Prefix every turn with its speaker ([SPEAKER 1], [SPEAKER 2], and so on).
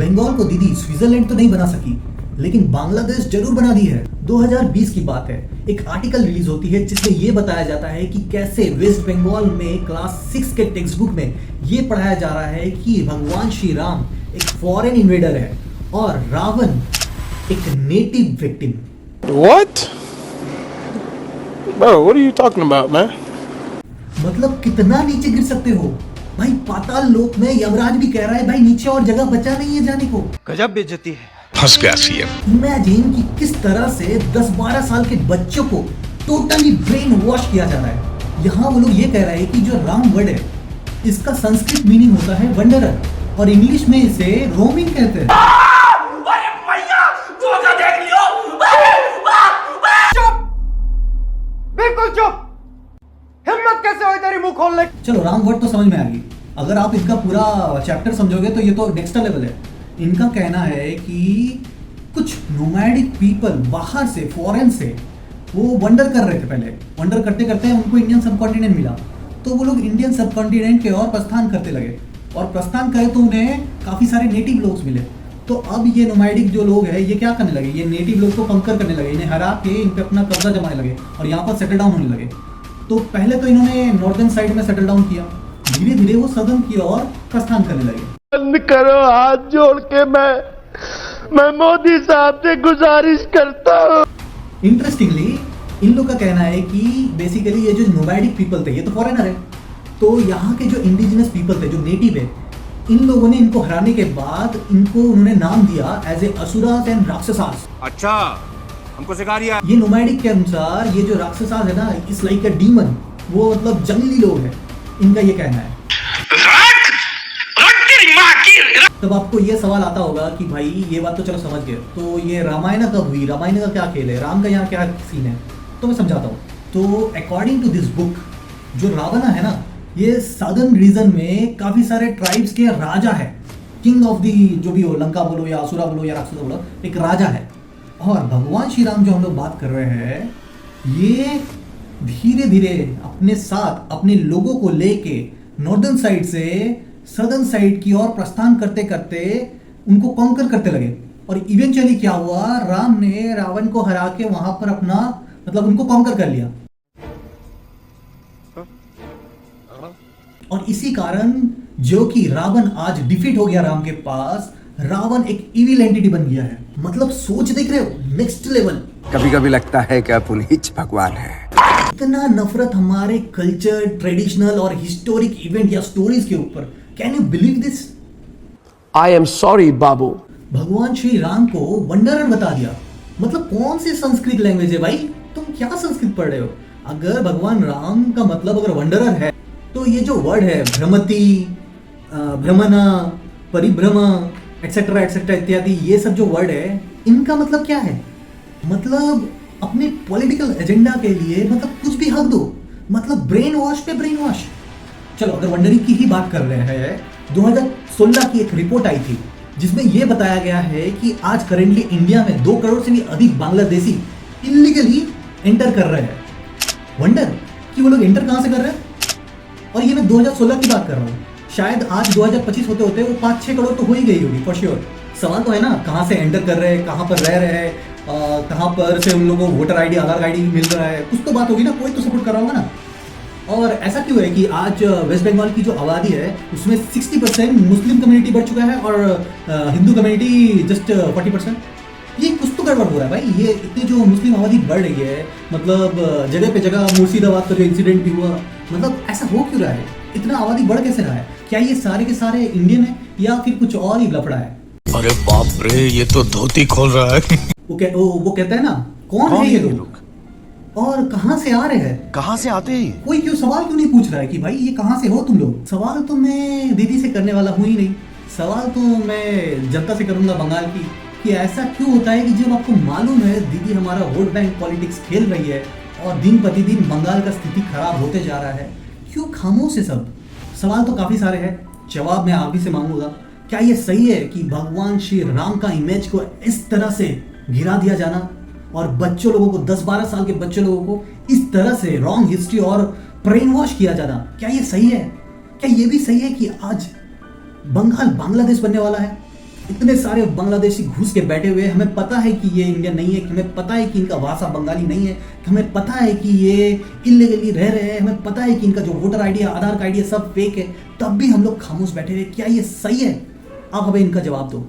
[SPEAKER 1] बंगाल को दीदी स्विट्जरलैंड तो नहीं बना सकी, लेकिन बांग्लादेश जरूर बना दी है। 2020 की बात है, एक आर्टिकल रिलीज होती है जिसमें यह बताया जाता है कि कैसे वेस्ट बंगाल में क्लास 6 के टेक्स्ट बुक में यह पढ़ाया जा रहा है कि भगवान श्री राम एक फॉरेन इन्वेडर है और रावण एक native victim.
[SPEAKER 2] What? Bro, what are you talking about, man?
[SPEAKER 1] मतलब कितना नीचे गिर सकते हो भाई। पाताल लोक में यमराज भी कह रहा है भाई नीचे और जगह बचा नहीं है जाने को।
[SPEAKER 3] गजब बेइज्जती है।
[SPEAKER 2] फंस गया सीएम।
[SPEAKER 1] इमेजिन कि किस तरह से 10-12 साल के बच्चों को टोटली ब्रेन वॉश किया जा रहा है। यहाँ वो लोग ये कह रहे हैं कि जो राम वर्ड है इसका संस्कृत मीनिंग होता है वंडरर और इंग्लिश में इसे रोमिंग कहते हैं।
[SPEAKER 3] बिल्कुल चुप। हिम्मत कैसे हुई तेरी मुंह खोलने की?
[SPEAKER 1] चलो राम वर्ड तो समझ में आ गई। अगर आप इनका पूरा चैप्टर समझोगे तो ये तो नेक्स्ट लेवल है। इनका कहना है कि कुछ नोमैडिक पीपल बाहर से फॉरेन से वो वंडर कर रहे थे। पहले वंडर करते करते उनको इंडियन सबकॉन्टिनेंट मिला तो वो लोग इंडियन सबकॉन्टिनेंट के और प्रस्थान करते लगे और प्रस्थान करे तो उन्हें काफ़ी सारे नेटिव लोग मिले। तो अब ये नोमैडिक जो लोग हैं ये क्या करने लगे, ये नेटिव लोग को कंकर करने लगे, इन्हें हरा के इन पे अपना कब्जा जमाने लगे और यहाँ पर सेटल डाउन होने लगे। तो पहले तो इन्होंने नॉर्दर्न साइड में सेटल डाउन किया, धीरे धीरे वो सदर्न की ओर प्रस्थान करने लगे।
[SPEAKER 2] बंद करो हाथ जोड़ के, मैं मोदी साहब से गुजारिश करता हूँ।
[SPEAKER 1] इंटरेस्टिंगली इन लोग का कहना है कि बेसिकली ये जो नोमैडिक पीपल थे ये तो फॉरेनर है, तो यहाँ के जो इंडिजिनस पीपल थे जो नेटिव है इन लोगों ने इनको हराने के बाद इनको उन्होंने नाम दिया एज ए असुरास एंड राक्षसास।
[SPEAKER 3] अच्छा, हमको सिखा रिया।
[SPEAKER 1] ये नोमैडिक के अनुसार ये जो राक्षसास है ना इस लाइक अ डीमन, वो मतलब जंगली लोग हैं, इनका ये कहना है। तब आपको ये सवाल आता होगा कि भाई ये बात तो चलो समझ गए, तो ये रामायण कब हुई, रामायण का क्या खेल है, राम का यहाँ क्या सीन है, तो मैं समझाता हूँ। तो अकॉर्डिंग टू दिस बुक जो रावण है ना ये साउदर्न रीजन में काफी सारे ट्राइब्स के राजा है, किंग ऑफ दी जो भी हो, लंका बोलो या असुरा बोलो या राक्षस बोलो, एक राजा है। और भगवान श्री राम जो हम लोग बात कर रहे हैं ये धीरे धीरे अपने साथ अपने लोगों को लेके नॉर्दर्न साइड से सदर्न साइड की ओर प्रस्थान करते करते उनको कॉन्कर करते लगे और इवेंचुअली क्या हुआ, राम ने रावण को हरा के वहां पर अपना मतलब उनको कॉन्कर कर लिया। और इसी कारण जो कि रावण आज डिफीट हो गया राम के पास, रावण एक इविल एंटिटी बन गया है। मतलब सोच देख रहे हो, नेक्स्ट लेवल।
[SPEAKER 4] कभी कभी लगता है कि आप उन्हीं भगवान है।
[SPEAKER 1] इतना नफरत हमारे कल्चर, ट्रेडिशनल और हिस्टोरिक इवेंट या स्टोरीज के ऊपर। Can you believe this?
[SPEAKER 2] I am sorry बाबू।
[SPEAKER 1] भगवान श्री राम को वंडरर बता दिया। मतलब कौन सी संस्कृत लैंग्वेज है भाई, तुम क्या संस्कृत पढ़ रहे हो? अगर भगवान राम का मतलब अगर वंडरर है तो ये जो वर्ड है भ्रमति, भ्रमना, परिभ्रम एक्सेट्रा एक्सेट्रा इत्यादि, ये सब जो वर्ड है इनका मतलब क्या है? मतलब अपने पॉलिटिकल एजेंडा के लिए मतलब कुछ भी हक दो, मतलब ब्रेन वॉश पे ब्रेन वॉश। चलो अगर वंडरिंग की ही बात कर रहे हैं, 2016 की एक रिपोर्ट आई थी जिसमें यह बताया गया है कि आज करेंटली इंडिया में 2 करोड़ से भी अधिक बांग्लादेशी इलीगली एंटर कर रहे हैं। वंडर कि वो लोग एंटर कहां से कर रहे हैं? और ये मैं 2016 की बात कर रहा हूँ, शायद आज 2025 होते होते वो 5-6 करोड़ तो हो ही गई होगी फॉर श्योर। सवाल तो है ना, कहाँ से एंटर कर रहे हैं, कहाँ पर रह रहे हैं, कहाँ पर से उन लोगों को वोटर आईडी, आधार आईडी मिल रहा है, कुछ तो बात होगी ना, कोई तो सपोर्ट कर रहा होगा ना। और ऐसा क्यों है कि आज वेस्ट बंगाल की जो आबादी है उसमें 60% मुस्लिम कम्युनिटी बढ़ चुका है और हिंदू कम्युनिटी जस्ट 40%। ये कुछ तो गड़बड़ हो रहा है भाई। ये इतनी जो मुस्लिम आबादी बढ़ रही है, मतलब जगह पे जगह मुर्शिदाबाद का जो इंसिडेंट भी हुआ, मतलब ऐसा हो क्यों रहा है? इतना आबादी बढ़ कैसे रहा है? क्या ये सारे के सारे इंडियन है या फिर कुछ और ही लफड़ा है?
[SPEAKER 2] अरे बाप रे, ये तो धोती खोल रहा है।
[SPEAKER 1] वो कहता है ना, कौन है ये लोग और कहाँ से आ रहे हैं?
[SPEAKER 3] कहाँ से आते हैं?
[SPEAKER 1] कोई क्यों सवाल क्यों नहीं पूछ रहा है कि भाई ये कहाँ से हो तुम लोग? सवाल तो मैं दीदी से करने वाला हूँ ही नहीं, सवाल तो मैं जनता से करूंगा बंगाल की, कि ऐसा क्यों होता है कि जब आपको मालूम है दीदी हमारा वोट बैंक पॉलिटिक्स खेल रही है और दिन प्रतिदिन बंगाल का स्थिति खराब होते जा रहा है, क्यों खामोश है सब? सवाल तो काफी सारे हैं, जवाब मैं आप ही से मांगूंगा। क्या ये सही है कि भगवान श्री राम का इमेज को इस तरह से गिरा दिया जाना और बच्चों लोगों को, 10-12 साल के बच्चों लोगों को इस तरह से रॉन्ग हिस्ट्री और ब्रेन वॉश किया जाना, क्या ये सही है? क्या ये भी सही है कि आज बंगाल बांग्लादेश बनने वाला है? इतने सारे बांग्लादेशी घुस के बैठे हुए हैं, हमें पता है कि ये इंडियन नहीं है, कि हमें पता है कि इनका भाषा बंगाली नहीं है, कि हमें पता है कि ये इलीगली रह रहे हैं, हमें पता है कि इनका जो वोटर आईडी है, आधार कार्ड है, सब फेक है, तब भी हम लोग खामोश बैठे हुए। क्या ये सही है? आप हमें इनका जवाब दो।